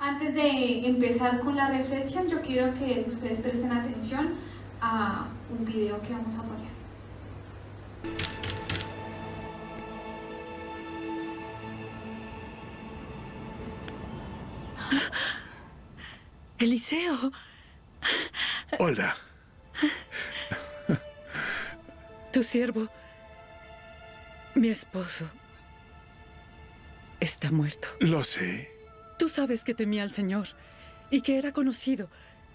Antes de empezar con la reflexión, yo quiero que ustedes presten atención a un video que vamos a poner. Eliseo. Hola. Tu siervo, mi esposo, está muerto. Lo sé. Tú sabes que temía al Señor y que era conocido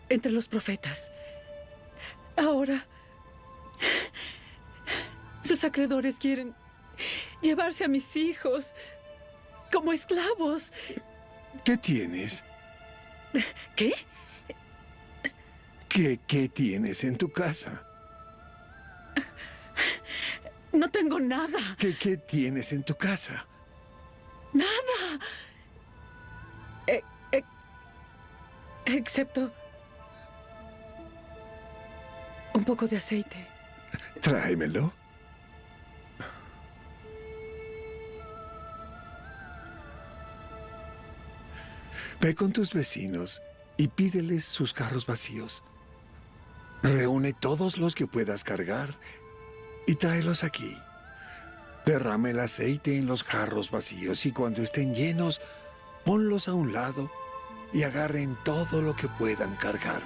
entre los profetas. Ahora, sus acreedores quieren llevarse a mis hijos como esclavos. ¿Qué tienes? ¿Qué? ¿Qué tienes en tu casa? No tengo nada. ¿Qué tienes en tu casa? Nada. Excepto un poco de aceite. Tráemelo. Ve con tus vecinos y pídeles sus carros vacíos. Reúne todos los que puedas cargar y tráelos aquí. Derrama el aceite en los jarros vacíos y cuando estén llenos, ponlos a un lado y agarren todo lo que puedan cargar.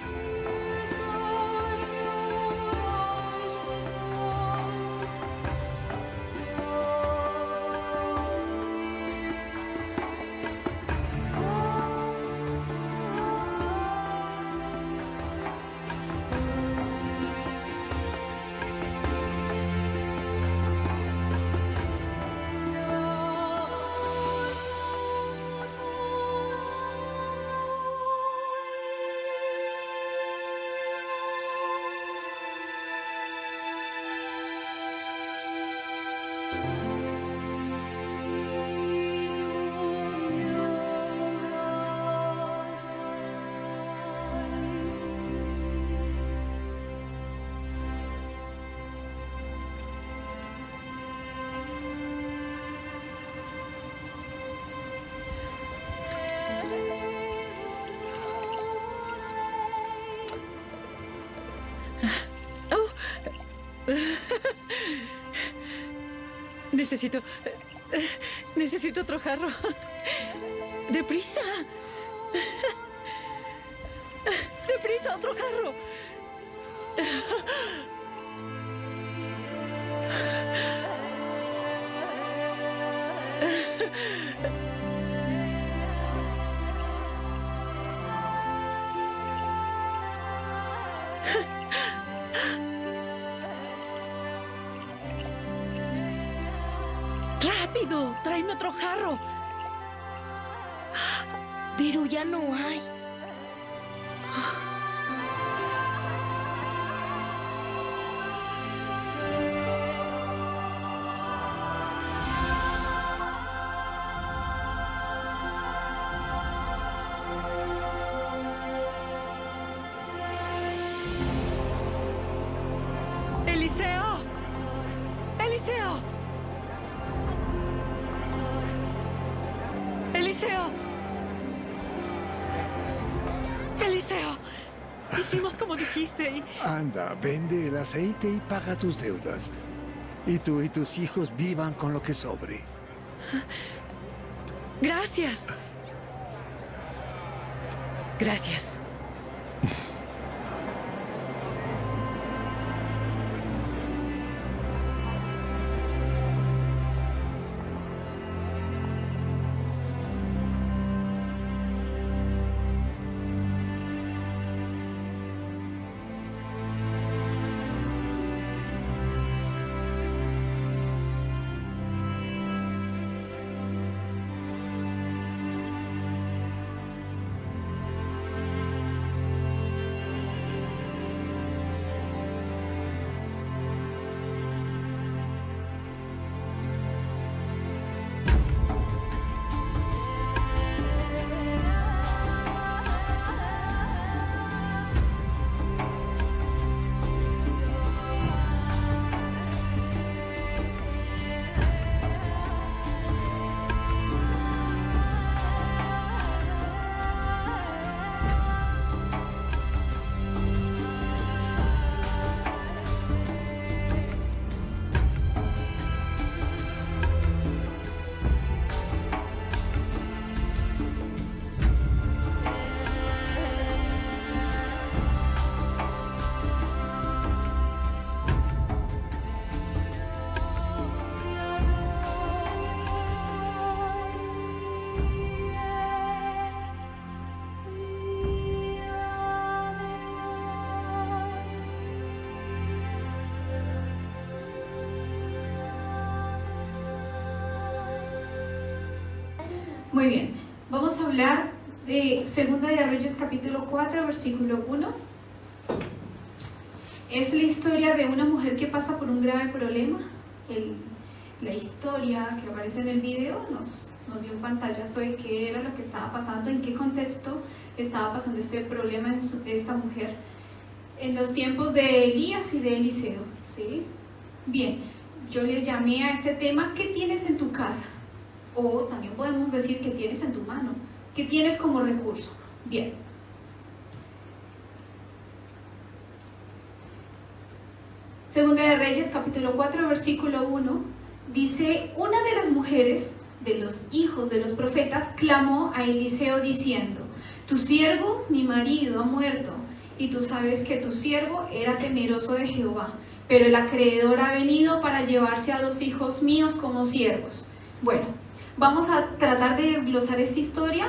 Necesito otro jarro. ¡Deprisa! ¡Deprisa, otro jarro! ¡Rápido! ¡Tráeme otro jarro! Pero ya no hay. ¡Eliseo! ¡Eliseo! ¡Eliseo! ¡Eliseo! Hicimos como dijiste y... Anda, vende el aceite y paga tus deudas. Y tú y tus hijos vivan con lo que sobre. Gracias. Gracias. Muy bien, vamos a hablar de Segunda de Reyes capítulo 4, versículo 1. Es la historia de una mujer que pasa por un grave problema. La historia que aparece en el video nos dio un pantallazo de qué era lo que estaba pasando, en qué contexto estaba pasando este problema en esta mujer en los tiempos de Elías y de Eliseo, ¿sí? Bien, yo le llamé a este tema ¿qué tienes en tu casa? O también podemos decir ¿qué tienes en tu mano? ¿Qué tienes como recurso? Bien. Segunda de Reyes, capítulo 4, versículo 1, dice, una de las mujeres de los hijos de los profetas clamó a Eliseo diciendo, tu siervo, mi marido, ha muerto, y tú sabes que tu siervo era temeroso de Jehová, pero el acreedor ha venido para llevarse a 2 hijos míos como siervos. Bueno, vamos a tratar de desglosar esta historia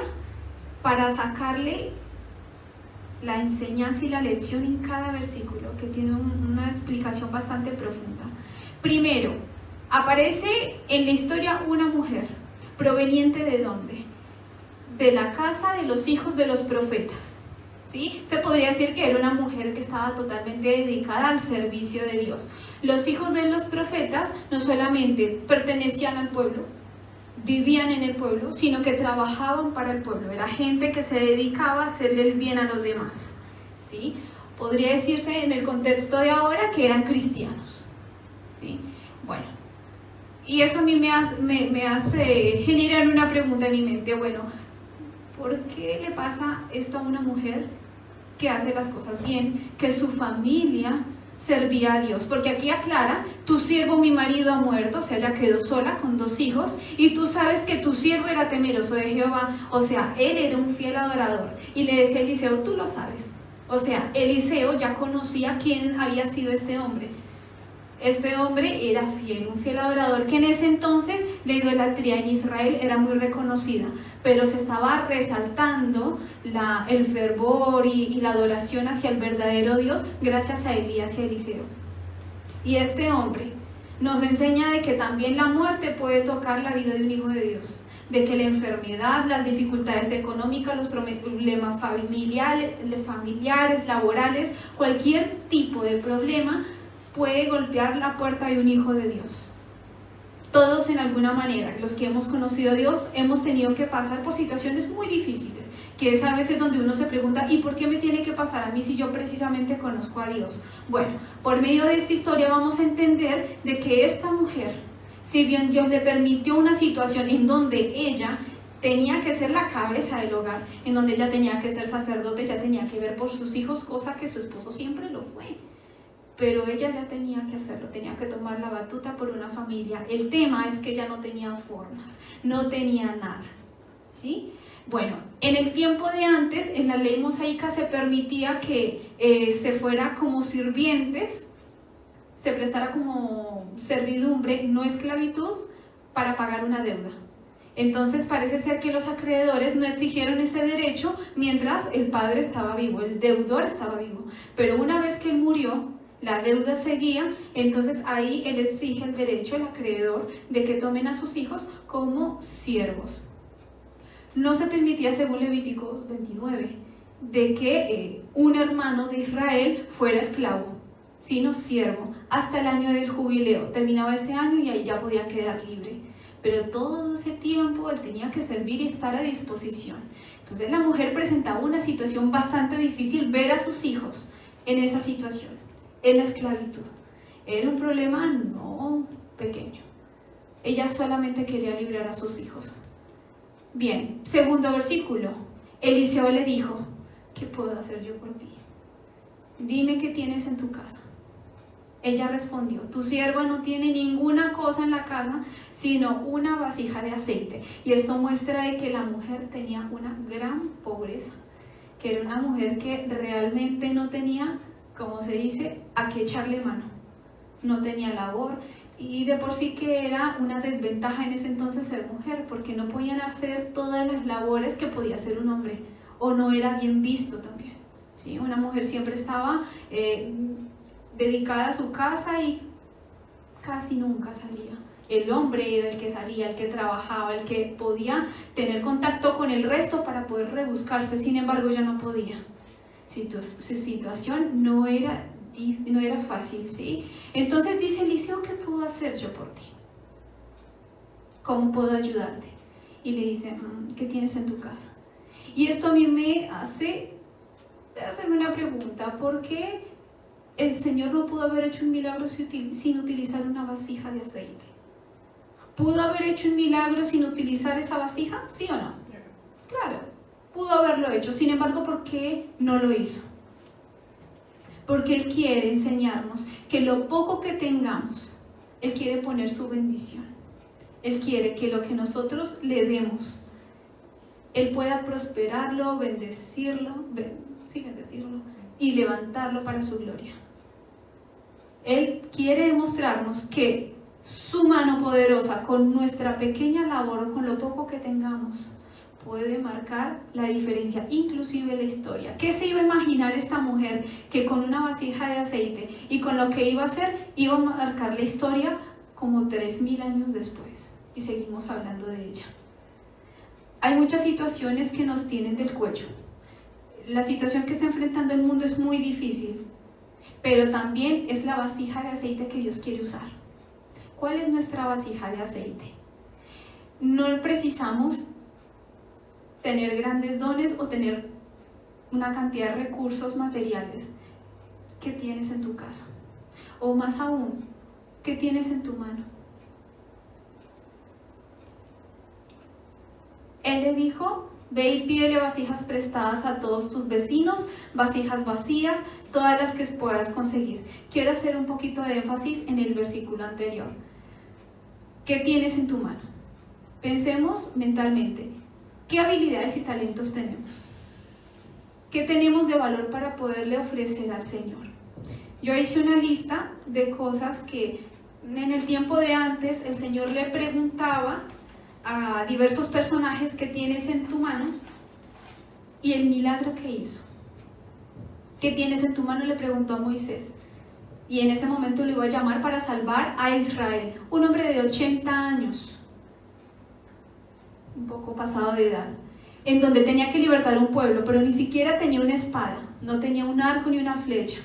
para sacarle la enseñanza y la lección en cada versículo, que tiene una explicación bastante profunda. Primero, aparece en la historia una mujer, proveniente ¿de dónde? De la casa de los hijos de los profetas, ¿sí? Se podría decir que era una mujer que estaba totalmente dedicada al servicio de Dios. Los hijos de los profetas no solamente pertenecían al pueblo, vivían en el pueblo, sino que trabajaban para el pueblo. Era gente que se dedicaba a hacerle el bien a los demás, ¿sí? Podría decirse en el contexto de ahora que eran cristianos, ¿sí? Bueno, y eso a mí me hace generar una pregunta en mi mente. Bueno, ¿por qué le pasa esto a una mujer que hace las cosas bien, que su familia servía a Dios? Porque aquí aclara, tu siervo, mi marido, ha muerto, o sea, ella quedó sola con 2 hijos, y tú sabes que tu siervo era temeroso de Jehová, o sea, él era un fiel adorador. Y le decía a Eliseo, tú lo sabes. O sea, Eliseo ya conocía quién había sido este hombre. Este hombre era fiel, un fiel adorador, que en ese entonces la idolatría en Israel era muy reconocida, pero se estaba resaltando el fervor y la adoración hacia el verdadero Dios gracias a Elías y a Eliseo. Y este hombre nos enseña de que también la muerte puede tocar la vida de un hijo de Dios, de que la enfermedad, las dificultades económicas, los problemas familiares, laborales, cualquier tipo de problema puede golpear la puerta de un hijo de Dios. Todos en alguna manera, los que hemos conocido a Dios, hemos tenido que pasar por situaciones muy difíciles, que es a veces donde uno se pregunta, ¿y por qué me tiene que pasar a mí si yo precisamente conozco a Dios? Bueno, por medio de esta historia vamos a entender de que esta mujer, si bien Dios le permitió una situación en donde ella tenía que ser la cabeza del hogar, en donde ella tenía que ser sacerdote, ella tenía que ver por sus hijos, cosa que su esposo siempre lo fue. Pero ella ya tenía que hacerlo, tenía que tomar la batuta por una familia. El tema es que ella no tenía formas, no tenía nada, ¿sí? Bueno, en el tiempo de antes, en la ley mosaica se permitía que se fuera como sirvientes, se prestara como servidumbre, no esclavitud, para pagar una deuda. Entonces parece ser que los acreedores no exigieron ese derecho mientras el padre estaba vivo, el deudor estaba vivo. Pero una vez que él murió, la deuda seguía, entonces ahí él exige el derecho, el acreedor, de que tomen a sus hijos como siervos. No se permitía, según Levíticos 29, de que un hermano de Israel fuera esclavo, sino siervo, hasta el año del jubileo. Terminaba ese año y ahí ya podía quedar libre. Pero todo ese tiempo él tenía que servir y estar a disposición. Entonces la mujer presentaba una situación bastante difícil, ver a sus hijos en esa situación, en la esclavitud. Era un problema no pequeño. Ella solamente quería librar a sus hijos. Bien, segundo versículo. Eliseo le dijo, ¿qué puedo hacer yo por ti? Dime qué tienes en tu casa. Ella respondió, tu sierva no tiene ninguna cosa en la casa, sino una vasija de aceite. Y esto muestra de que la mujer tenía una gran pobreza, que era una mujer que realmente no tenía, como se dice, a qué echarle mano. No tenía labor, y de por sí que era una desventaja en ese entonces ser mujer, porque no podían hacer todas las labores que podía hacer un hombre, o no era bien visto también, ¿sí? Una mujer siempre estaba dedicada a su casa y casi nunca salía. El hombre era el que salía, el que trabajaba, el que podía tener contacto con el resto para poder rebuscarse. Sin embargo, ella no podía. Su situación no era fácil, ¿sí? Entonces dice Eliseo, ¿qué puedo hacer yo por ti? ¿Cómo puedo ayudarte? Y le dice, ¿qué tienes en tu casa? Y esto a mí me hace hacerme una pregunta, ¿por qué el Señor no pudo haber hecho un milagro sin utilizar una vasija de aceite? ¿Pudo haber hecho un milagro sin utilizar esa vasija? ¿Sí o no? Claro, pudo haberlo hecho. Sin embargo, ¿por qué no lo hizo? Porque Él quiere enseñarnos que lo poco que tengamos, Él quiere poner su bendición. Él quiere que lo que nosotros le demos, Él pueda prosperarlo, bendecirlo y levantarlo para su gloria. Él quiere demostrarnos que su mano poderosa, con nuestra pequeña labor, con lo poco que tengamos, puede marcar la diferencia, inclusive la historia. ¿Qué se iba a imaginar esta mujer que con una vasija de aceite y con lo que iba a hacer, iba a marcar la historia como 3000 años después? Y seguimos hablando de ella. Hay muchas situaciones que nos tienen del cuello. La situación que está enfrentando el mundo es muy difícil, pero también es la vasija de aceite que Dios quiere usar. ¿Cuál es nuestra vasija de aceite? No precisamos tener grandes dones o tener una cantidad de recursos materiales. ¿Qué tienes en tu casa? O más aún, ¿qué tienes en tu mano? Él le dijo, ve y pídele vasijas prestadas a todos tus vecinos, vasijas vacías, todas las que puedas conseguir. Quiero hacer un poquito de énfasis en el versículo anterior. ¿Qué tienes en tu mano? Pensemos mentalmente. ¿Qué habilidades y talentos tenemos? ¿Qué tenemos de valor para poderle ofrecer al Señor? Yo hice una lista de cosas que en el tiempo de antes el Señor le preguntaba a diversos personajes que tienes en tu mano y el milagro que hizo. ¿Qué tienes en tu mano? Le preguntó a Moisés. Y en ese momento lo iba a llamar para salvar a Israel. Un hombre de 80 años, un poco pasado de edad, en donde tenía que libertar un pueblo, pero ni siquiera tenía una espada, no tenía un arco ni una flecha,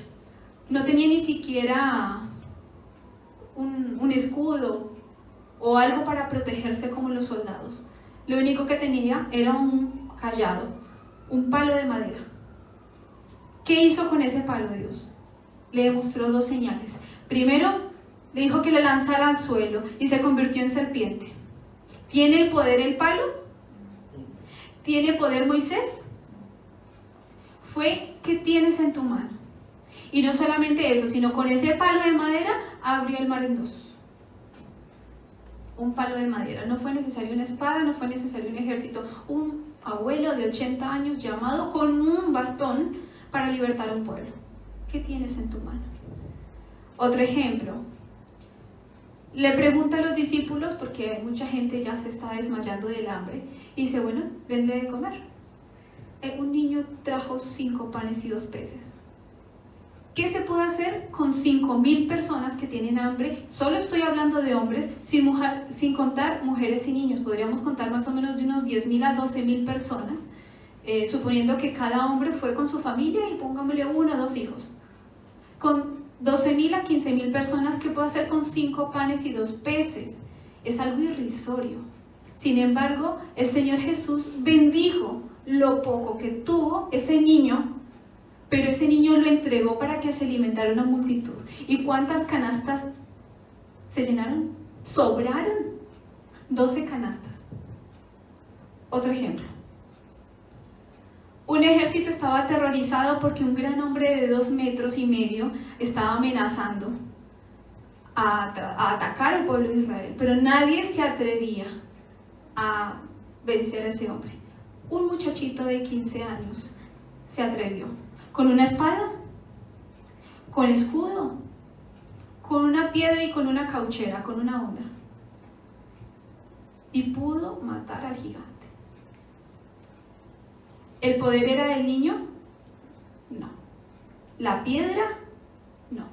no tenía ni siquiera un escudo o algo para protegerse como los soldados. Lo único que tenía era un cayado, un palo de madera. ¿Qué hizo con ese palo Dios? Le demostró 2 señales. Primero, le dijo que le lanzara al suelo y se convirtió en serpiente. ¿Tiene el poder el palo? ¿Tiene poder Moisés? Fue, ¿qué tienes en tu mano? Y no solamente eso, sino con ese palo de madera abrió el mar en 2. Un palo de madera. No fue necesario una espada, no fue necesario un ejército. Un abuelo de 80 años llamado con un bastón para libertar a un pueblo. ¿Qué tienes en tu mano? Otro ejemplo. Le pregunta a los discípulos, porque mucha gente ya se está desmayando del hambre, y dice, bueno, denle de comer. Un niño trajo 5 panes y 2 peces. ¿Qué se puede hacer con 5,000 personas que tienen hambre? Solo estoy hablando de hombres, sin contar mujeres y niños. Podríamos contar más o menos de unos 10,000 a 12,000 personas, suponiendo que cada hombre fue con su familia y pongámosle 1 o 2 hijos. Con 12,000 a 15,000 personas, ¿qué puedo hacer con 5 panes y 2 peces? Es algo irrisorio. Sin embargo, el Señor Jesús bendijo lo poco que tuvo ese niño, pero ese niño lo entregó para que se alimentara una multitud. ¿Y cuántas canastas se llenaron? Sobraron 12 canastas. Otro ejemplo. Un ejército estaba aterrorizado porque un gran hombre de 2,5 metros estaba amenazando a atacar al pueblo de Israel, pero nadie se atrevía a vencer a ese hombre. Un muchachito de 15 años se atrevió, con una espada, con escudo, con una piedra y con una cauchera, con una honda, y pudo matar al gigante. ¿El poder era del niño? No. ¿La piedra? No.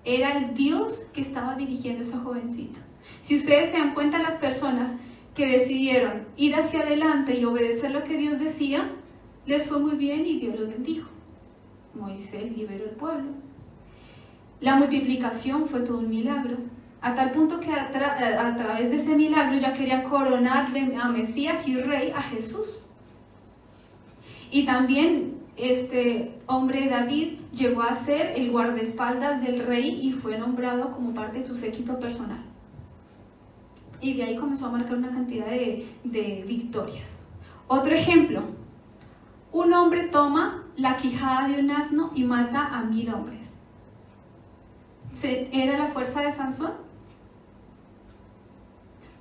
Era el Dios que estaba dirigiendo a esa jovencita. Si ustedes se dan cuenta, las personas que decidieron ir hacia adelante y obedecer lo que Dios decía, les fue muy bien y Dios los bendijo. Moisés liberó el pueblo. La multiplicación fue todo un milagro, a tal punto que a través de ese milagro ya quería coronar a Mesías y Rey a Jesús. Y también este hombre David llegó a ser el guardaespaldas del rey y fue nombrado como parte de su séquito personal. Y de ahí comenzó a marcar una cantidad de victorias. Otro ejemplo, un hombre toma la quijada de un asno y mata a 1000 hombres. ¿Era la fuerza de Sansón?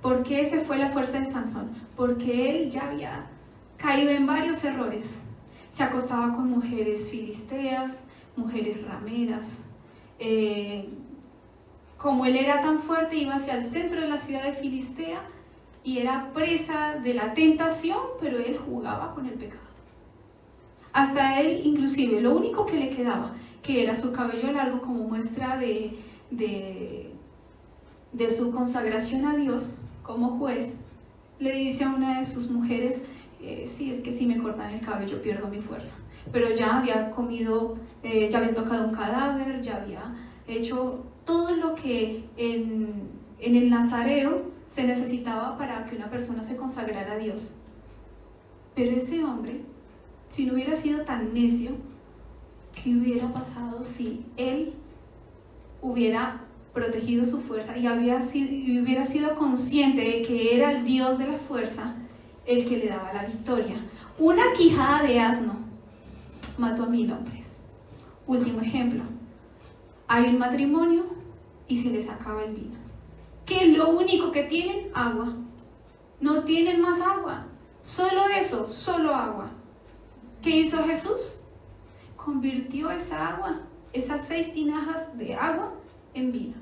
¿Por qué se fue la fuerza de Sansón? Porque él ya había caído en varios errores. Se acostaba con mujeres filisteas, mujeres rameras. Como él era tan fuerte, iba hacia el centro de la ciudad de Filistea y era presa de la tentación, pero él jugaba con el pecado. Hasta él, inclusive, lo único que le quedaba, que era su cabello largo como muestra de su consagración a Dios como juez, le dice a una de sus mujeres, sí, es que si me cortan el cabello pierdo mi fuerza. Pero ya había comido, ya había tocado un cadáver, ya había hecho todo lo que en el nazareo se necesitaba para que una persona se consagrara a Dios. Pero ese hombre, si no hubiera sido tan necio, ¿qué hubiera pasado si él hubiera protegido su fuerza y hubiera sido consciente de que era el Dios de la fuerza el que le daba la victoria? Una quijada de asno mató a 1000 hombres. Último ejemplo, hay un matrimonio y se les acaba el vino. ¿Qué es lo único que tienen? Agua. No tienen más agua, solo eso, solo agua. ¿Qué hizo Jesús? Convirtió esa agua, esas 6 tinajas de agua, en vino.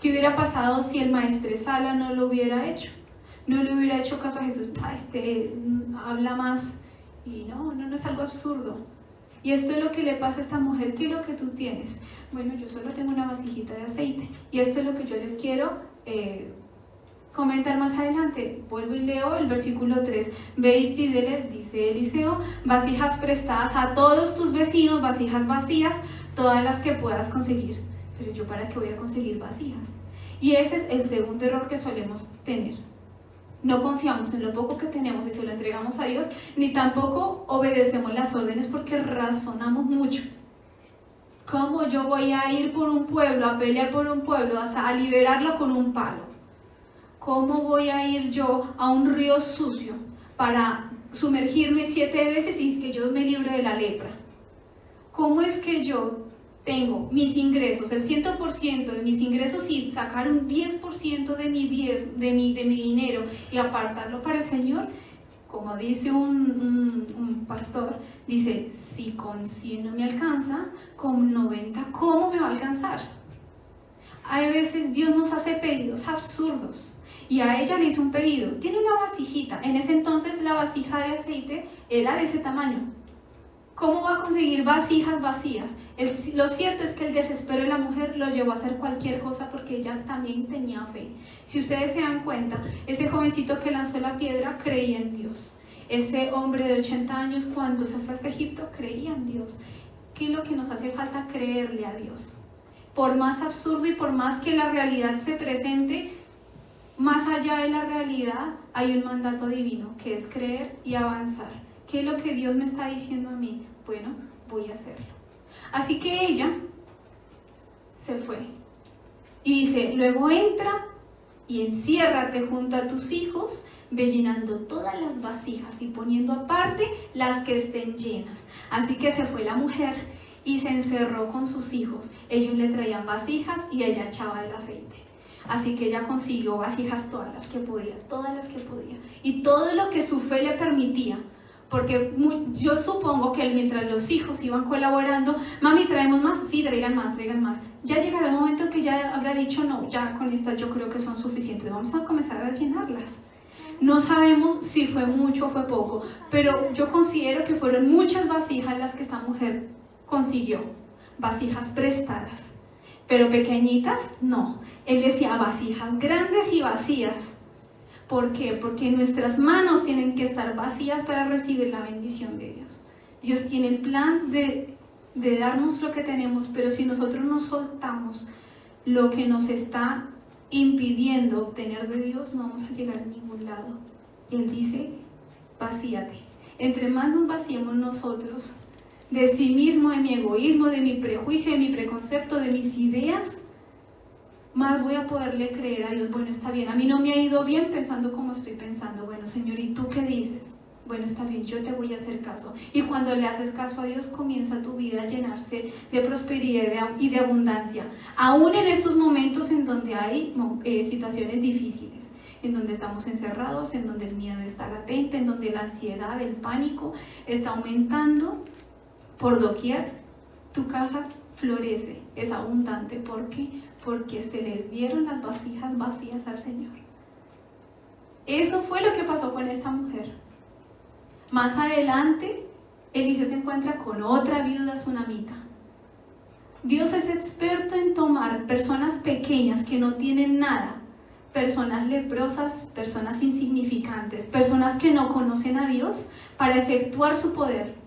¿Qué hubiera pasado si el maestresala no lo hubiera hecho? No le hubiera hecho caso a Jesús. Habla más. Y no es algo absurdo. Y esto es lo que le pasa a esta mujer. ¿Qué es lo que tú tienes? Bueno, yo solo tengo una vasijita de aceite. Y esto es lo que yo les quiero comentar más adelante. Vuelvo y leo el versículo 3. Ve y pídele, dice Eliseo, vasijas prestadas a todos tus vecinos, vasijas vacías, todas las que puedas conseguir. Pero yo, ¿para qué voy a conseguir vasijas? Y ese es el segundo error que solemos tener. No confiamos en lo poco que tenemos y se lo entregamos a Dios, ni tampoco obedecemos las órdenes porque razonamos mucho. ¿Cómo yo voy a ir por un pueblo, a pelear por un pueblo, a liberarlo con un palo? ¿Cómo voy a ir yo a un río sucio para sumergirme 7 veces y que yo me libre de la lepra? ¿Cómo es que yo tengo mis ingresos, el 100% de mis ingresos y sacar un 10% de mi dinero y apartarlo para el Señor? Como dice un pastor, dice, si con 100 no me alcanza, con 90, ¿cómo me va a alcanzar? Hay veces Dios nos hace pedidos absurdos. Y a ella le hizo un pedido, tiene una vasijita. En ese entonces la vasija de aceite era de ese tamaño. ¿Cómo va a conseguir vasijas vacías? Lo cierto es que el desespero de la mujer lo llevó a hacer cualquier cosa porque ella también tenía fe. Si ustedes se dan cuenta, ese jovencito que lanzó la piedra creía en Dios. Ese hombre de 80 años cuando se fue hasta Egipto creía en Dios. ¿Qué es lo que nos hace falta? Creerle a Dios. Por más absurdo y por más que la realidad se presente, más allá de la realidad hay un mandato divino que es creer y avanzar. ¿Qué es lo que Dios me está diciendo a mí? Bueno, voy a hacerlo. Así que ella se fue y dice, luego entra y enciérrate junto a tus hijos, ve llenando todas las vasijas y poniendo aparte las que estén llenas. Así que se fue la mujer y se encerró con sus hijos. Ellos le traían vasijas y ella echaba el aceite. Así que ella consiguió vasijas todas las que podía. Y todo lo que su fe le permitía. Porque yo supongo que mientras los hijos iban colaborando, mami, ¿traemos más? Sí, traigan más. Ya llegará el momento que ya habrá dicho, no, ya con estas yo creo que son suficientes, vamos a comenzar a llenarlas. No sabemos si fue mucho o fue poco, pero yo considero que fueron muchas vasijas las que esta mujer consiguió, vasijas prestadas. pero pequeñitas, no. Él decía vasijas grandes y vacías. ¿Por qué? Porque nuestras manos tienen que estar vacías para recibir la bendición de Dios. Dios tiene el plan de darnos lo que tenemos, pero si nosotros no soltamos lo que nos está impidiendo obtener de Dios, no vamos a llegar a ningún lado. Y Él dice, vacíate. Entre más nos vaciemos nosotros de sí mismo, de mi egoísmo, de mi prejuicio, de mi preconcepto, de mis ideas, más voy a poderle creer a Dios. Bueno, está bien, a mí no me ha ido bien pensando como estoy pensando. Bueno, Señor, ¿y tú qué dices? Bueno, está bien, yo te voy a hacer caso. Y cuando le haces caso a Dios, comienza tu vida a llenarse de prosperidad y de abundancia. Aún en estos momentos en donde hay situaciones difíciles, en donde estamos encerrados, en donde el miedo está latente, en donde la ansiedad, el pánico está aumentando por doquier, tu casa florece, es abundante. ¿Por qué? Porque se le dieron las vasijas vacías al Señor. Eso fue lo que pasó con esta mujer. Más adelante, Eliseo se encuentra con otra viuda sunamita. Dios es experto en tomar personas pequeñas que no tienen nada, personas leprosas, personas insignificantes, personas que no conocen a Dios, para efectuar su poder.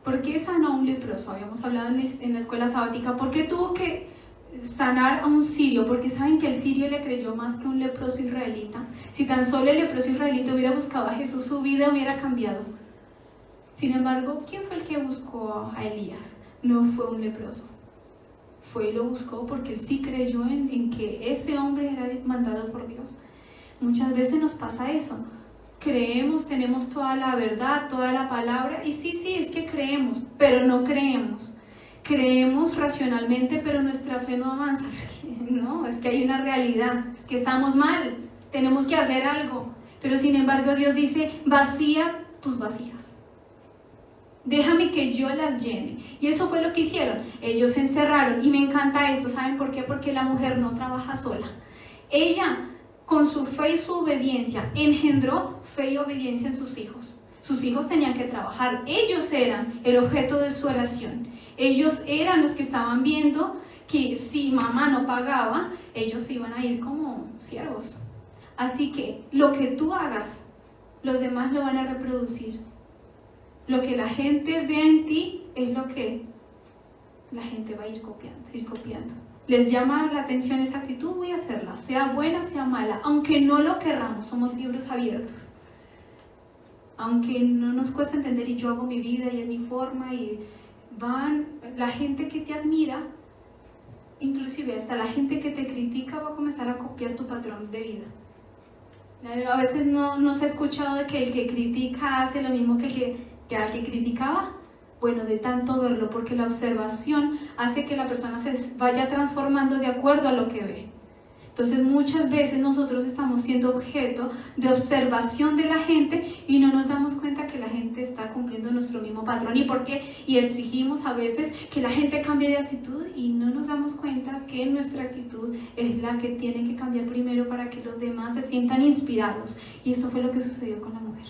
¿Por qué sanó a un leproso? Habíamos hablado en la escuela sabática. ¿Por qué tuvo que sanar a un sirio? Porque saben que el sirio le creyó más que un leproso israelita. Si tan solo el leproso israelita hubiera buscado a Jesús, su vida hubiera cambiado. Sin embargo, ¿quién fue el que buscó a Elías? No fue un leproso. Fue y lo buscó porque él sí creyó en que ese hombre era mandado por Dios. Muchas veces nos pasa eso. Creemos, tenemos toda la verdad, toda la palabra, y sí, es que creemos, pero no creemos. Creemos racionalmente, pero nuestra fe no avanza. No, es que hay una realidad, es que estamos mal, tenemos que hacer algo. Pero sin embargo Dios dice, vacía tus vasijas. Déjame que yo las llene. Y eso fue lo que hicieron. Ellos se encerraron, y me encanta esto. ¿Saben por qué? Porque la mujer no trabaja sola. Ella, con su fe y su obediencia, engendró fe y obediencia en sus hijos. Sus hijos tenían que trabajar. Ellos eran el objeto de su oración. Ellos eran los que estaban viendo que si mamá no pagaba, ellos iban a ir como siervos. Así que lo que tú hagas, los demás lo van a reproducir. Lo que la gente ve en ti es lo que la gente va a ir copiando. Les llama la atención esa actitud, voy a hacerla, sea buena, sea mala, aunque no lo querramos, somos libros abiertos. Aunque no nos cuesta entender, y yo hago mi vida y es mi forma, y la gente que te admira, inclusive hasta la gente que te critica, va a comenzar a copiar tu patrón de vida. A veces no se ha escuchado de que el que critica hace lo mismo que al que criticaba. Bueno, de tanto verlo, porque la observación hace que la persona se vaya transformando de acuerdo a lo que ve. Entonces muchas veces nosotros estamos siendo objeto de observación de la gente y no nos damos cuenta que la gente está cumpliendo nuestro mismo patrón. ¿Y por qué? Y exigimos a veces que la gente cambie de actitud y no nos damos cuenta que nuestra actitud es la que tiene que cambiar primero para que los demás se sientan inspirados. Y esto fue lo que sucedió con la mujer.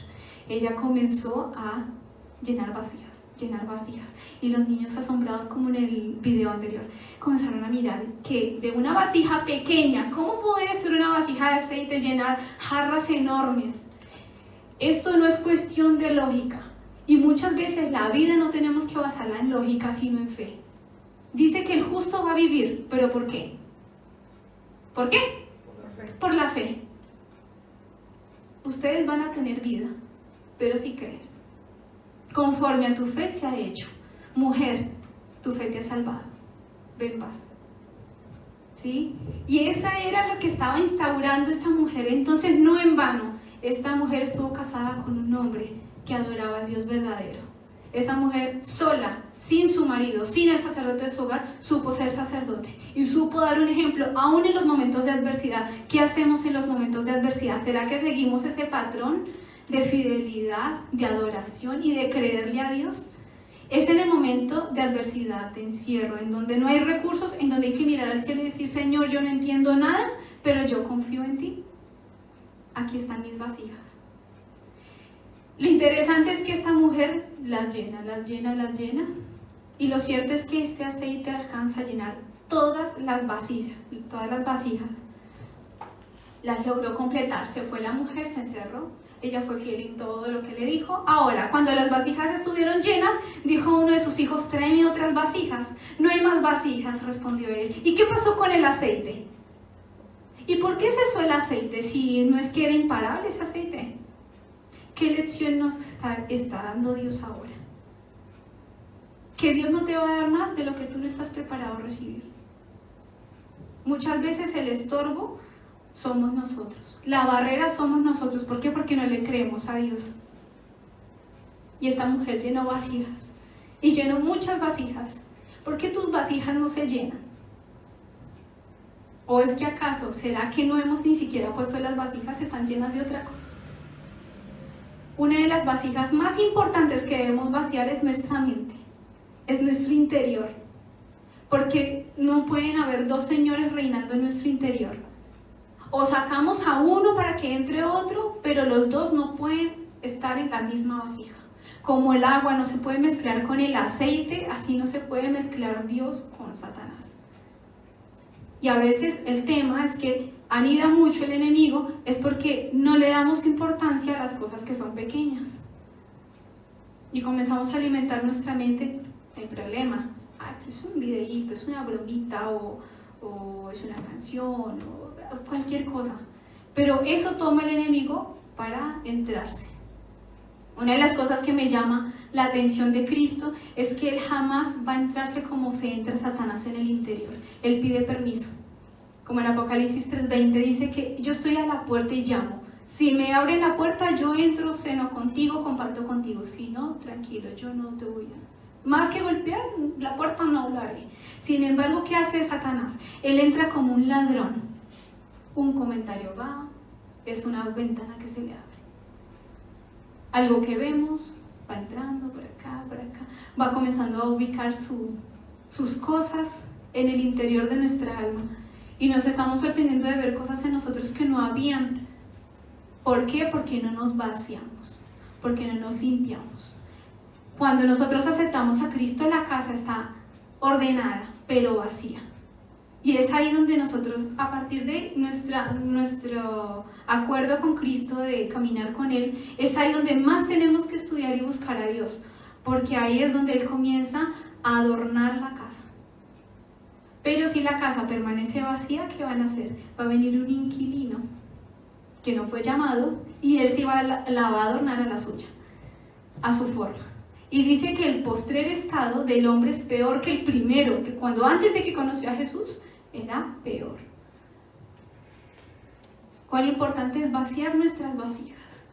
Ella comenzó a llenar vasijas. Y los niños, asombrados como en el video anterior, comenzaron a mirar que de una vasija pequeña, ¿cómo puede ser una vasija de aceite llenar jarras enormes? Esto no es cuestión de lógica, y muchas veces la vida no tenemos que basarla en lógica sino en fe. Dice que el justo va a vivir, ¿pero por qué? ¿Por qué? Por la fe. Ustedes van a tener vida, pero si creen. Conforme a tu fe se ha hecho. Mujer, tu fe te ha salvado. Ve en paz. ¿Sí? Y esa era lo que estaba instaurando esta mujer. Entonces, no en vano, esta mujer estuvo casada con un hombre que adoraba al Dios verdadero. Esta mujer sola, sin su marido, sin el sacerdote de su hogar, supo ser sacerdote. Y supo dar un ejemplo, aún en los momentos de adversidad. ¿Qué hacemos en los momentos de adversidad? ¿Será que seguimos ese patrón de fidelidad, de adoración y de creerle a Dios? Es en el momento de adversidad, de encierro, en donde no hay recursos, en donde hay que mirar al cielo y decir, Señor, yo no entiendo nada, pero yo confío en ti. Aquí están mis vasijas. Lo interesante es que esta mujer las llena, Y lo cierto es que este aceite alcanza a llenar todas las vasijas. Las logró completar. Se fue la mujer, se encerró. Ella fue fiel en todo lo que le dijo. Ahora, cuando las vasijas estuvieron llenas, dijo uno de sus hijos: tráeme otras vasijas. No hay más vasijas, respondió él. ¿Y qué pasó con el aceite? ¿Y por qué cesó el aceite si no es que era imparable ese aceite? ¿Qué lección nos está dando Dios ahora? Que Dios no te va a dar más de lo que tú no estás preparado a recibir. Muchas veces el estorbo somos nosotros. La barrera somos nosotros. ¿Por qué? Porque no le creemos a Dios. Y esta mujer llenó vasijas. Y llenó muchas vasijas. ¿Por qué tus vasijas no se llenan? ¿O es que acaso, será que no hemos ni siquiera puesto las vasijas, están llenas de otra cosa? Una de las vasijas más importantes que debemos vaciar es nuestra mente. Es nuestro interior. Porque no pueden haber dos señores reinando en nuestro interior. O sacamos a uno para que entre otro, pero los dos no pueden estar en la misma vasija. Como el agua no se puede mezclar con el aceite, así no se puede mezclar Dios con Satanás. Y a veces el tema es que anida mucho el enemigo, es porque no le damos importancia a las cosas que son pequeñas. Y comenzamos a alimentar nuestra mente. No hay problema. Ay, pero es un videíto, es una bromita o es una canción o cualquier cosa. Pero eso toma el enemigo para entrarse. Una de las cosas que me llama la atención de Cristo es que Él jamás va a entrarse como se entra Satanás en el interior. Él pide permiso. Como en Apocalipsis 3:20 dice que yo estoy a la puerta y llamo. Si me abren la puerta, yo entro, ceno contigo, comparto contigo. Si no, tranquilo, yo no te voy a... Más que golpear, la puerta no lo haré. Sin embargo, ¿qué hace Satanás? Él entra como un ladrón. Un comentario va, es una ventana que se le abre. Algo que vemos, va entrando por acá, va comenzando a ubicar sus cosas en el interior de nuestra alma. Y nos estamos sorprendiendo de ver cosas en nosotros que no habían. ¿Por qué? Porque no nos vaciamos, porque no nos limpiamos. Cuando nosotros aceptamos a Cristo, la casa está ordenada, pero vacía. Y es ahí donde nosotros, a partir de nuestro acuerdo con Cristo, de caminar con Él, es ahí donde más tenemos que estudiar y buscar a Dios. Porque ahí es donde Él comienza a adornar la casa. Pero si la casa permanece vacía, ¿qué van a hacer? Va a venir un inquilino que no fue llamado y Él la va a adornar a la suya, a su forma. Y dice que el postrer estado del hombre es peor que el primero, que cuando antes de que conoció a Jesús era peor. Cuán importante es vaciar nuestras vasijas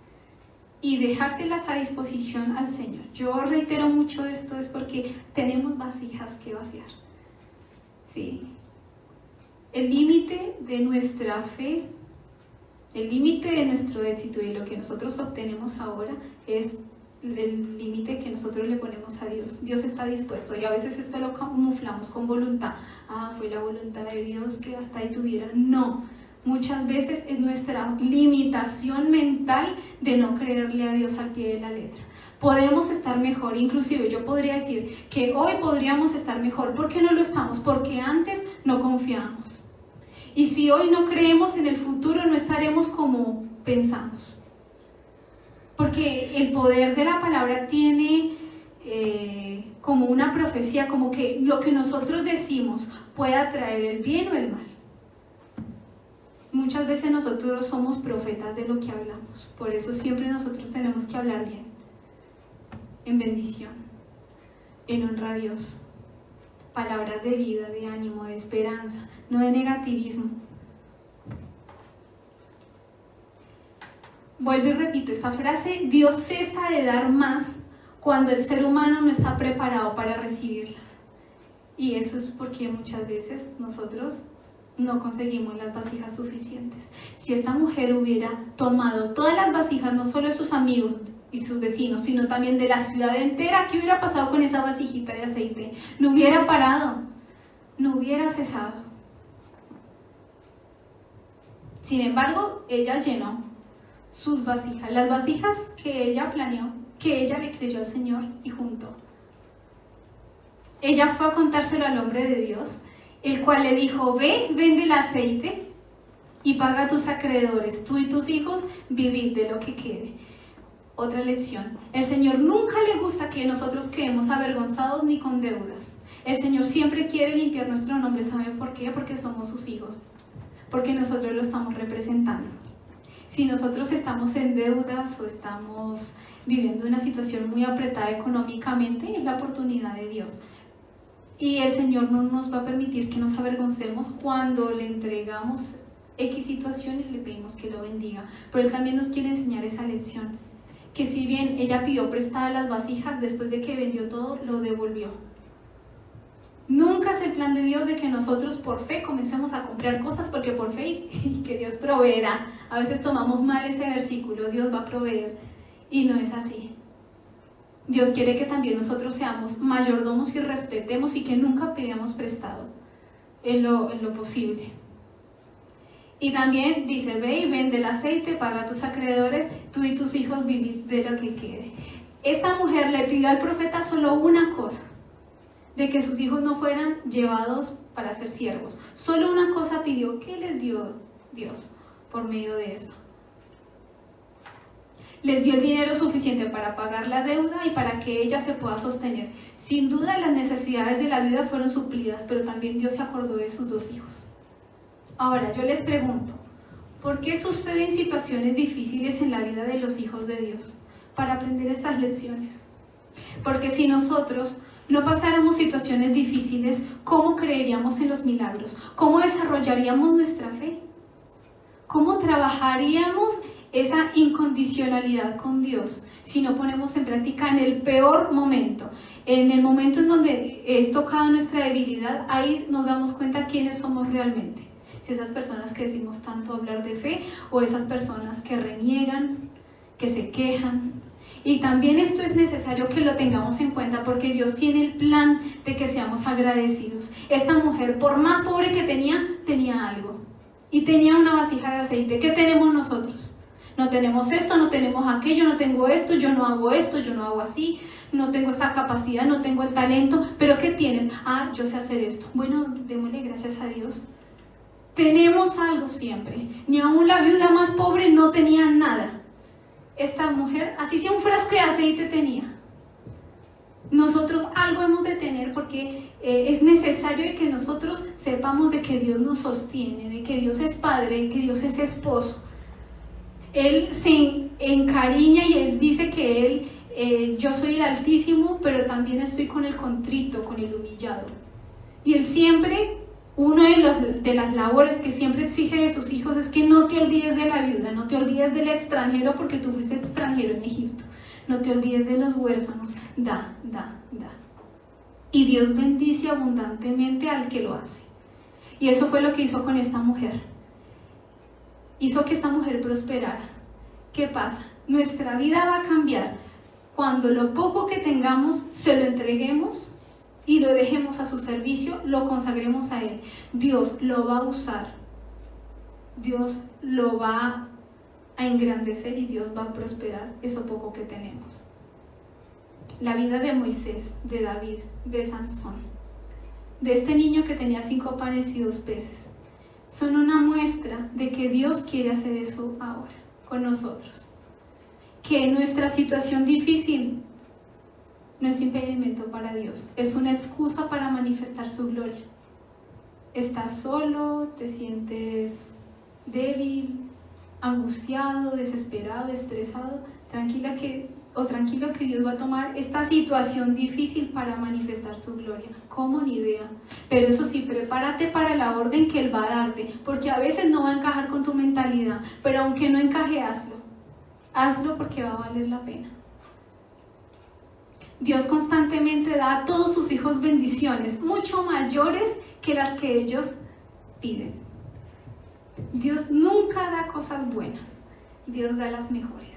y dejárselas a disposición al Señor. Yo reitero mucho esto, es porque tenemos vasijas que vaciar. Sí. El límite de nuestra fe, el límite de nuestro éxito y lo que nosotros obtenemos ahora es el límite que nosotros le ponemos a Dios. Dios está dispuesto, y a veces esto lo camuflamos con voluntad. Fue la voluntad de Dios que hasta ahí tuviera. No, muchas veces es nuestra limitación mental de no creerle a Dios al pie de la letra. Podemos estar mejor, inclusive yo podría decir que hoy podríamos estar mejor. ¿Por qué no lo estamos? Porque antes no confiamos. Y si hoy no creemos, en el futuro no estaremos como pensamos. Porque el poder de la palabra tiene como una profecía, como que lo que nosotros decimos puede atraer el bien o el mal. Muchas veces nosotros somos profetas de lo que hablamos. Por eso siempre nosotros tenemos que hablar bien, en bendición, en honra a Dios. Palabras de vida, de ánimo, de esperanza, no de negativismo. Vuelvo y repito esta frase: Dios cesa de dar más cuando el ser humano no está preparado para recibirlas. Y eso es porque muchas veces nosotros no conseguimos las vasijas suficientes. Si esta mujer hubiera tomado todas las vasijas, no solo de sus amigos y sus vecinos, sino también de la ciudad entera, ¿qué hubiera pasado con esa vasijita de aceite? No hubiera parado, no hubiera cesado. Sin embargo, ella llenó sus vasijas, las vasijas que ella planeó, que ella le creyó al Señor y juntó. ella fue a contárselo al hombre de Dios, el cual le dijo, ve, vende el aceite y paga a tus acreedores, tú y tus hijos, vivid de lo que quede. Otra lección, el Señor nunca le gusta que nosotros quedemos avergonzados ni con deudas. El Señor siempre quiere limpiar nuestro nombre. ¿Saben por qué? Porque somos sus hijos, porque nosotros lo estamos representando. Si nosotros estamos en deudas o estamos viviendo una situación muy apretada económicamente, es la oportunidad de Dios. Y el Señor no nos va a permitir que nos avergoncemos cuando le entregamos X situación y le pedimos que lo bendiga. Pero Él también nos quiere enseñar esa lección, que si bien ella pidió prestadas las vasijas, después de que vendió todo, lo devolvió. Nunca es el plan de Dios de que nosotros por fe comencemos a comprar cosas porque por fe y que Dios proveerá. A veces tomamos mal ese versículo, Dios va a proveer, y no es así. Dios quiere que también nosotros seamos mayordomos y respetemos y que nunca pidamos prestado en lo posible. Y también dice, ve y vende el aceite, paga a tus acreedores, tú y tus hijos vivid de lo que quede. Esta mujer le pidió al profeta solo una cosa, de que sus hijos no fueran llevados para ser siervos. Solo una cosa pidió. ¿Qué les dio Dios por medio de esto? Les dio el dinero suficiente para pagar la deuda y para que ella se pueda sostener. Sin duda las necesidades de la vida fueron suplidas, pero también Dios se acordó de sus dos hijos. Ahora, yo les pregunto, ¿por qué suceden situaciones difíciles en la vida de los hijos de Dios? Para aprender estas lecciones. Porque si nosotros no pasáramos situaciones difíciles, ¿cómo creeríamos en los milagros? ¿Cómo desarrollaríamos nuestra fe? ¿Cómo trabajaríamos esa incondicionalidad con Dios si no ponemos en práctica en el peor momento? En el momento en donde es tocada nuestra debilidad, ahí nos damos cuenta quiénes somos realmente. Si esas personas que decimos tanto hablar de fe o esas personas que reniegan, que se quejan. Y también esto es necesario que lo tengamos en cuenta porque Dios tiene el plan de que seamos agradecidos. Esta mujer, por más pobre que tenía algo. Y tenía una vasija de aceite. ¿Qué tenemos nosotros? No tenemos esto, no tenemos aquello, no tengo esto, yo no hago esto, yo no hago así, no tengo esta capacidad, no tengo el talento. ¿Pero qué tienes? Yo sé hacer esto. Bueno, démosle gracias a Dios. Tenemos algo siempre. Ni aún la viuda más pobre no tenía nada. Esta mujer, así sea un frasco de aceite tenía. Nosotros algo hemos de tener porque es necesario que nosotros sepamos de que Dios nos sostiene, de que Dios es Padre, de que Dios es Esposo. Él se encariña y Él dice que yo soy el Altísimo, pero también estoy con el contrito, con el humillado. Y Él siempre, uno de las labores que siempre exige de sus hijos es que no te olvides de la viuda, no te olvides del extranjero porque tú fuiste extranjero en Egipto. No te olvides de los huérfanos, da. Y Dios bendice abundantemente al que lo hace. Y eso fue lo que hizo con esta mujer. Hizo que esta mujer prosperara. ¿Qué pasa? Nuestra vida va a cambiar cuando lo poco que tengamos se lo entreguemos y lo dejemos a su servicio, lo consagremos a Él. Dios lo va a usar. Dios lo va a engrandecer y Dios va a prosperar eso poco que tenemos. La vida de Moisés, de David, de Sansón, de este niño que tenía 5 panes y 2 peces, son una muestra de que Dios quiere hacer eso ahora con nosotros. Que nuestra situación difícil no es impedimento para Dios, es una excusa para manifestar su gloria. Estás solo, te sientes débil, angustiado, desesperado, estresado, tranquilo que Dios va a tomar esta situación difícil para manifestar su gloria. ¿Cómo? Ni idea. Pero eso sí, prepárate para la orden que Él va a darte, porque a veces no va a encajar con tu mentalidad, pero aunque no encaje, hazlo. Hazlo porque va a valer la pena. Dios constantemente da a todos sus hijos bendiciones, mucho mayores que las que ellos piden. Dios nunca da cosas buenas, Dios da las mejores.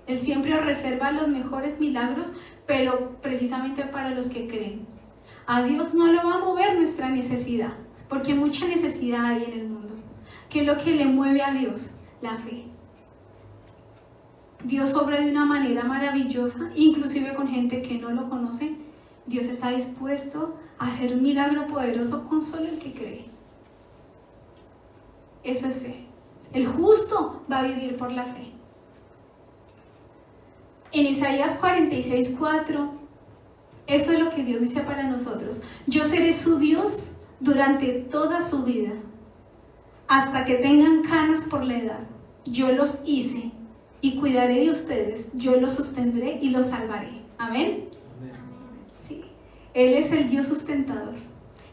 Él siempre reserva los mejores milagros, pero precisamente para los que creen. A Dios no lo va a mover nuestra necesidad, porque mucha necesidad hay en el mundo. ¿Qué es lo que le mueve a Dios? La fe. Dios obra de una manera maravillosa, inclusive con gente que no lo conoce, Dios está dispuesto a hacer un milagro poderoso con solo el que cree. Eso es fe. El justo va a vivir por la fe. En Isaías 46:4, eso es lo que Dios dice para nosotros. Yo seré su Dios durante toda su vida, hasta que tengan canas por la edad. Yo los hice y cuidaré de ustedes. Yo los sostendré y los salvaré. Amén. Sí. Él es el Dios sustentador.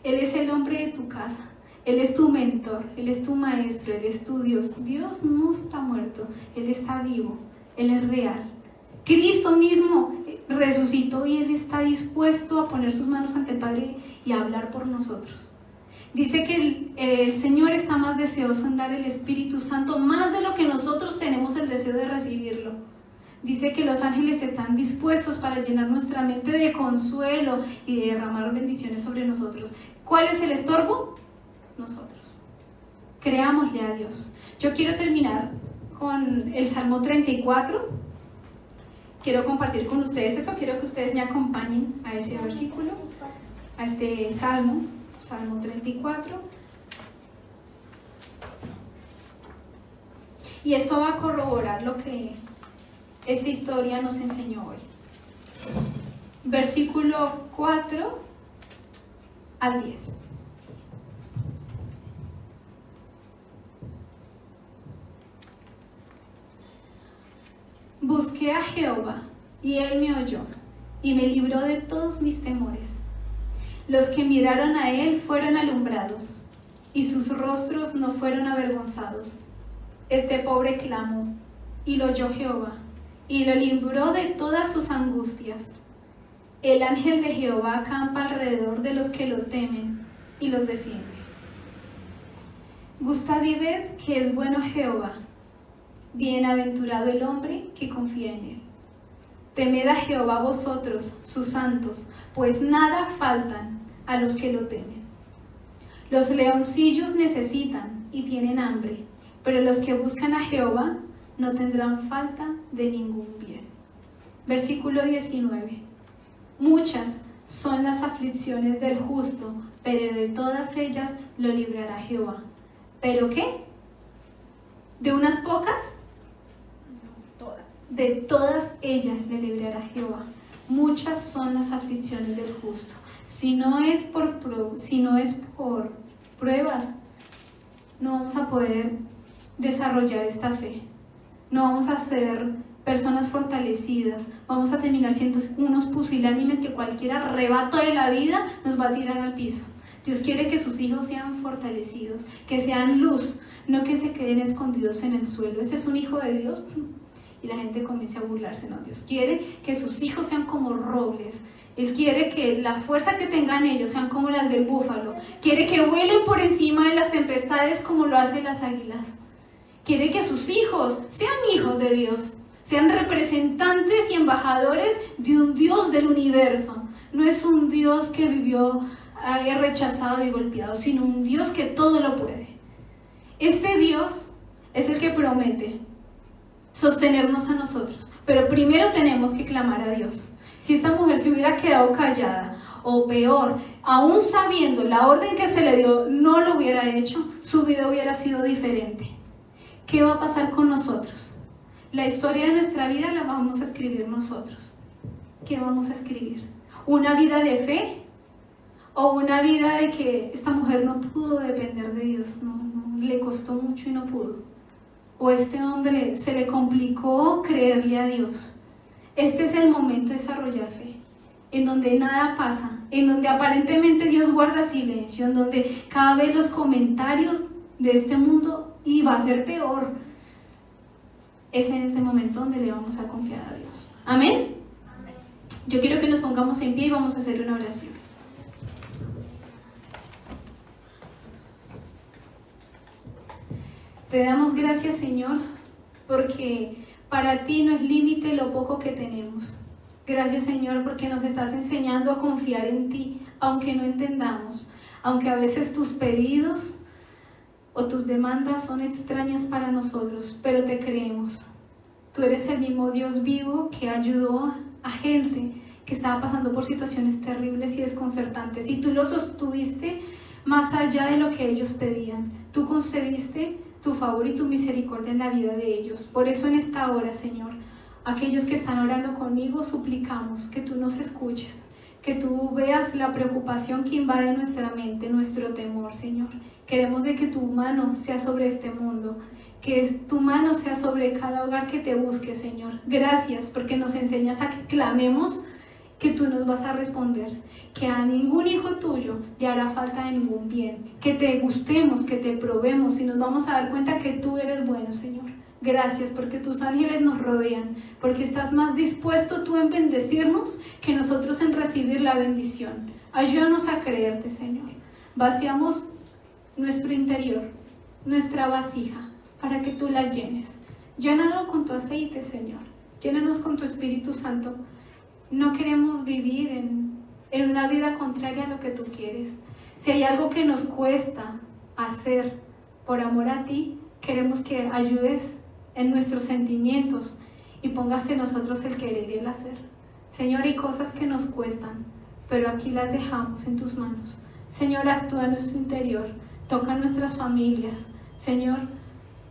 Él es el hombre de tu casa. Él es tu mentor. Él es tu maestro. Él es tu Dios. Dios no está muerto. Él está vivo. Él es real. Cristo mismo resucitó y Él está dispuesto a poner sus manos ante el Padre y a hablar por nosotros. Dice que el Señor está más deseoso en dar el Espíritu Santo, más de lo que nosotros tenemos el deseo de recibirlo. Dice que los ángeles están dispuestos para llenar nuestra mente de consuelo y de derramar bendiciones sobre nosotros. ¿Cuál es el estorbo? Nosotros. Creámosle a Dios. Yo quiero terminar con el Salmo 34. Quiero compartir con ustedes eso, quiero que ustedes me acompañen a ese versículo, a este Salmo 34. Y esto va a corroborar lo que esta historia nos enseñó hoy. Versículo 4 al 10. Busqué a Jehová, y Él me oyó, y me libró de todos mis temores. Los que miraron a Él fueron alumbrados, y sus rostros no fueron avergonzados. Este pobre clamó, y lo oyó Jehová, y lo libró de todas sus angustias. El ángel de Jehová acampa alrededor de los que lo temen, y los defiende. Gustad y ved que es bueno Jehová. Bienaventurado el hombre que confía en Él. Temed a Jehová vosotros, sus santos, pues nada faltan a los que lo temen. Los leoncillos necesitan y tienen hambre, pero los que buscan a Jehová no tendrán falta de ningún bien. Versículo 19. Muchas son las aflicciones del justo, pero de todas ellas lo librará Jehová. ¿Pero qué? ¿De unas pocas? De todas ellas le librará Jehová. Muchas son las aflicciones del justo. Si no es por pruebas, no vamos a poder desarrollar esta fe. No vamos a ser personas fortalecidas. Vamos a terminar siendo unos pusilánimes que cualquier arrebato de la vida nos va a tirar al piso. Dios quiere que sus hijos sean fortalecidos, que sean luz, no que se queden escondidos en el suelo. Ese es un hijo de Dios. Y la gente comienza a burlarse, ¿no? Dios quiere que sus hijos sean como robles. Él quiere que la fuerza que tengan ellos sean como las del búfalo. Quiere que vuelen por encima de las tempestades como lo hacen las águilas. Quiere que sus hijos sean hijos de Dios, sean representantes y embajadores de un Dios del universo. No es un Dios que vivió rechazado y golpeado, sino un Dios que todo lo puede. Este Dios es el que promete sostenernos a nosotros, pero primero tenemos que clamar a Dios. Si esta mujer se hubiera quedado callada, o peor, aún sabiendo la orden que se le dio, no lo hubiera hecho, su vida hubiera sido diferente. ¿Qué va a pasar con nosotros? La historia de nuestra vida la vamos a escribir nosotros. ¿Qué vamos a escribir? ¿Una vida de fe? ¿O una vida de que esta mujer no pudo depender de Dios? No, le costó mucho y no pudo. ¿O este hombre se le complicó creerle a Dios? Este es el momento de desarrollar fe, en donde nada pasa, en donde aparentemente Dios guarda silencio, en donde cada vez los comentarios de este mundo iba a ser peor. Es en este momento donde le vamos a confiar a Dios. ¿Amén? Amén. Yo quiero que nos pongamos en pie y vamos a hacer una oración. Te damos gracias, Señor, porque para ti no es límite lo poco que tenemos. Gracias, Señor, porque nos estás enseñando a confiar en ti, aunque no entendamos, aunque a veces tus pedidos o tus demandas son extrañas para nosotros, pero te creemos. Tú eres el mismo Dios vivo que ayudó a gente que estaba pasando por situaciones terribles y desconcertantes, y tú lo sostuviste más allá de lo que ellos pedían. Tú concediste tu favor y tu misericordia en la vida de ellos. Por eso en esta hora, Señor, aquellos que están orando conmigo, suplicamos que tú nos escuches, que tú veas la preocupación que invade nuestra mente, nuestro temor, Señor. Queremos de que tu mano sea sobre este mundo, que tu mano sea sobre cada hogar que te busque, Señor. Gracias porque nos enseñas a que clamemos, que tú nos vas a responder, que a ningún hijo tuyo le hará falta de ningún bien, que te gustemos, que te probemos y nos vamos a dar cuenta que tú eres bueno, Señor. Gracias porque tus ángeles nos rodean, porque estás más dispuesto tú en bendecirnos que nosotros en recibir la bendición. Ayúdanos a creerte, Señor. Vaciamos nuestro interior, nuestra vasija, para que tú la llenes. Llénalo con tu aceite, Señor. Llénanos con tu Espíritu Santo. No queremos vivir en una vida contraria a lo que tú quieres. Si hay algo que nos cuesta hacer por amor a ti, queremos que ayudes en nuestros sentimientos y pongas en nosotros el querer y el hacer. Señor, hay cosas que nos cuestan, pero aquí las dejamos en tus manos. Señor, actúa en nuestro interior, toca nuestras familias. Señor,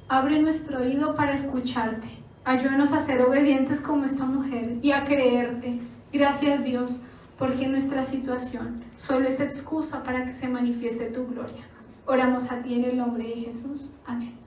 abre nuestro oído para escucharte. Ayúdanos a ser obedientes como esta mujer y a creerte. Gracias, Dios, porque nuestra situación solo es excusa para que se manifieste tu gloria. Oramos a ti en el nombre de Jesús. Amén.